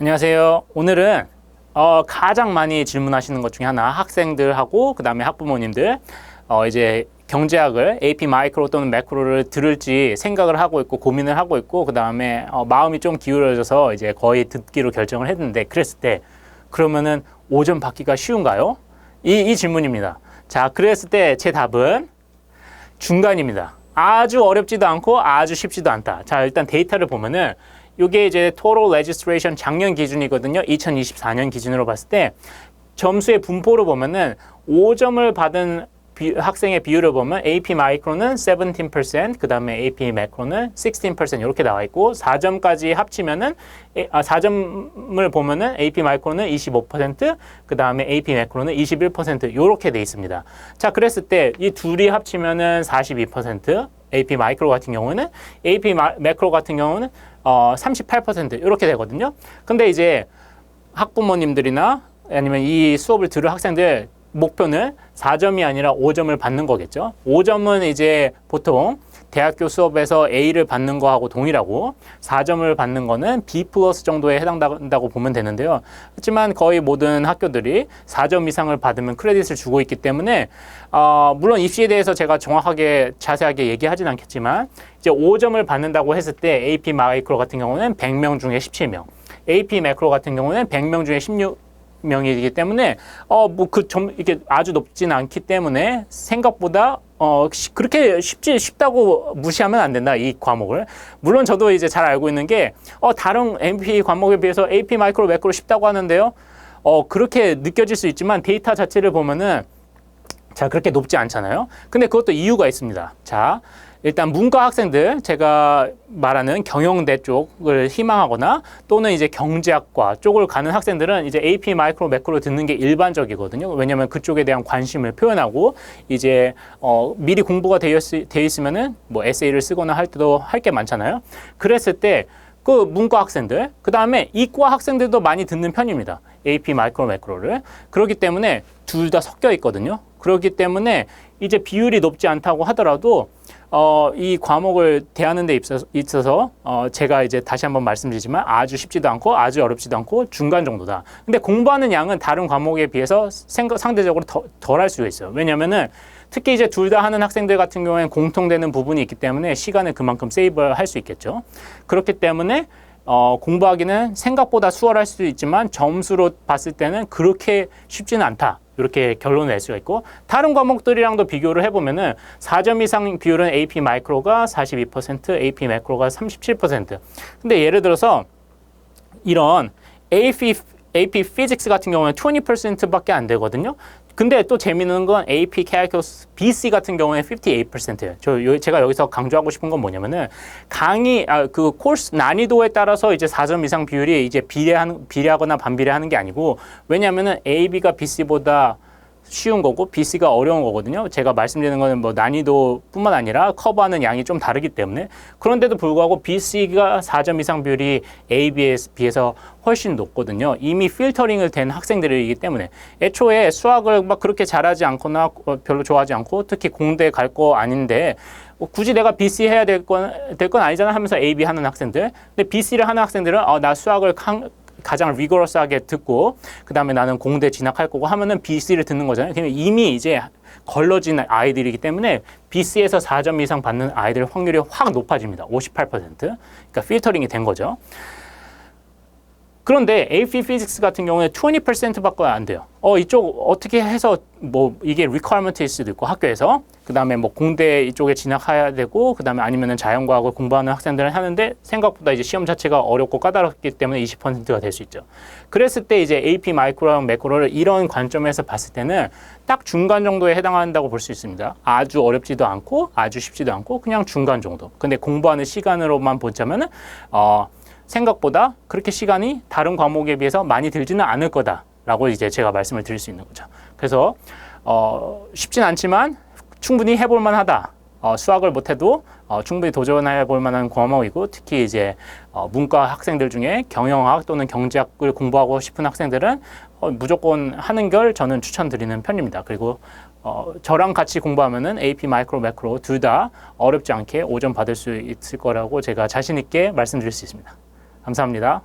안녕하세요. 오늘은 가장 많이 질문하시는 것 중에 하나, 학생들하고 그 다음에 학부모님들 이제 경제학을 AP 마이크로 또는 매크로를 들을지 생각을 하고 있고 고민을 하고 있고 그 다음에 마음이 좀 기울어져서 이제 거의 듣기로 결정을 했는데, 그랬을 때 그러면은 5점 받기가 쉬운가요? 이 질문입니다. 자, 그랬을 때 제 답은 중간입니다. 아주 어렵지도 않고 아주 쉽지도 않다. 자, 일단 데이터를 보면은 이게 이제 Total Registration 작년 기준이거든요. 2024년 기준으로 봤을 때 점수의 분포를 보면은 5점을 받은 학생의 비율을 보면 AP 마이크로는 17%, 그 다음에 AP 매크로는 16% 이렇게 나와 있고, 4점까지 합치면은 4점을 보면은 AP 마이크로는 25%, 그 다음에 AP 매크로는 21% 이렇게 돼 있습니다. 자, 그랬을 때 이 둘이 합치면은 42%, AP 마이크로 같은 경우는 AP 매크로 같은 경우는 38% 이렇게 되거든요. 근데 이제 학부모님들이나 아니면 이 수업을 들을 학생들 목표는 4점이 아니라 5점을 받는 거겠죠. 5점은 이제 보통 대학교 수업에서 A를 받는 거하고 동일하고, 4점을 받는 거는 B 플러스 정도에 해당한다고 보면 되는데요. 하지만 거의 모든 학교들이 4점 이상을 받으면 크레딧을 주고 있기 때문에 물론 입시에 대해서 제가 정확하게 자세하게 얘기하진 않겠지만, 이제 5점을 받는다고 했을 때 AP 마이크로 같은 경우는 100명 중에 17명, AP 매크로 같은 경우는 100명 중에 16명이기 때문에 이게 아주 높진 않기 때문에 생각보다 그렇게 쉽다고 무시하면 안 된다, 이 과목을. 물론 저도 이제 잘 알고 있는 게 다른 MP 과목에 비해서 AP 마이크로 매크로 쉽다고 하는데요. 그렇게 느껴질 수 있지만 데이터 자체를 보면은 그렇게 높지 않잖아요. 근데 그것도 이유가 있습니다. 자, 일단 문과 학생들, 제가 말하는 경영대 쪽을 희망하거나 또는 이제 경제학과 쪽을 가는 학생들은 이제 AP 마이크로 매크로 듣는 게 일반적이거든요. 왜냐하면 그쪽에 대한 관심을 표현하고 이제 미리 공부가 되어 있으면은 뭐 에세이를 쓰거나 할 때도 할 게 많잖아요. 그랬을 때 그 문과 학생들, 그 다음에 이과 학생들도 많이 듣는 편입니다. AP 마이크로 매크로를. 그렇기 때문에 둘 다 섞여 있거든요. 그렇기 때문에 이제 비율이 높지 않다고 하더라도 이 과목을 대하는 데 있어서 제가 이제 다시 한번 말씀드리지만 아주 쉽지도 않고 아주 어렵지도 않고 중간 정도다. 근데 공부하는 양은 다른 과목에 비해서 상대적으로 덜 할 수가 있어요. 왜냐면은 특히 이제 둘 다 하는 학생들 같은 경우에는 공통되는 부분이 있기 때문에 시간을 그만큼 세이브할 수 있겠죠. 그렇기 때문에 공부하기는 생각보다 수월할 수도 있지만 점수로 봤을 때는 그렇게 쉽지는 않다, 이렇게 결론을 낼 수가 있고, 다른 과목들이랑도 비교를 해보면은 4점 이상 비율은 AP 마이크로가 42%, AP 매크로가 37%. 근데 예를 들어서 이런 AP 피직스 같은 경우는 20%밖에 안 되거든요. 근데 또 재미있는 건 AP Calculus BC 같은 경우에 58%예요. 제가 여기서 강조하고 싶은 건 뭐냐면은 그 코र्스 난이도에 따라서 이제 4점 이상 비율이 이제 비례하거나 반비례하는 게 아니고, 왜냐면은 AB가 BC보다 쉬운 거고 BC가 어려운 거거든요. 제가 말씀드리는 거는 뭐 난이도뿐만 아니라 커버하는 양이 좀 다르기 때문에. 그런데도 불구하고 BC가 4점 이상 비율이 AB에 비해서 훨씬 높거든요. 이미 필터링을 된 학생들이기 때문에 애초에 수학을 막 그렇게 잘하지 않거나 별로 좋아하지 않고 특히 공대 갈 거 아닌데 굳이 내가 BC 해야 될 건 아니잖아 하면서 AB 하는 학생들. 근데 BC를 하는 학생들은 나 수학을 가장 리거러스하게 듣고 그 다음에 나는 공대 진학할 거고 하면은 BC를 듣는 거잖아요. 그러면 이미 이제 걸러진 아이들이기 때문에 BC에서 4점 이상 받는 아이들 확률이 확 높아집니다. 58%. 그러니까 필터링이 된 거죠. 그런데 AP Physics 같은 경우에 20%밖에 안 돼요. 이쪽 어떻게 해서 뭐 이게 requirement일 수도 있고 학교에서, 그 다음에 뭐 공대 이쪽에 진학해야 되고, 그 다음에 아니면은 자연과학을 공부하는 학생들은 하는데 생각보다 이제 시험 자체가 어렵고 까다롭기 때문에 20%가 될 수 있죠. 그랬을 때 이제 AP 마이크로랑 매크로를 이런 관점에서 봤을 때는 딱 중간 정도에 해당한다고 볼 수 있습니다. 아주 어렵지도 않고 아주 쉽지도 않고 그냥 중간 정도. 근데 공부하는 시간으로만 보자면은 생각보다 그렇게 시간이 다른 과목에 비해서 많이 들지는 않을 거다라고 이제 제가 말씀을 드릴 수 있는 거죠. 그래서 쉽진 않지만 충분히 해볼 만하다. 수학을 못해도 충분히 도전해 볼 만한 과목이고, 특히 이제 문과 학생들 중에 경영학 또는 경제학을 공부하고 싶은 학생들은 무조건 하는 걸 저는 추천드리는 편입니다. 그리고 저랑 같이 공부하면은 AP 마이크로 매크로 둘 다 어렵지 않게 5점 받을 수 있을 거라고 제가 자신 있게 말씀드릴 수 있습니다. 감사합니다.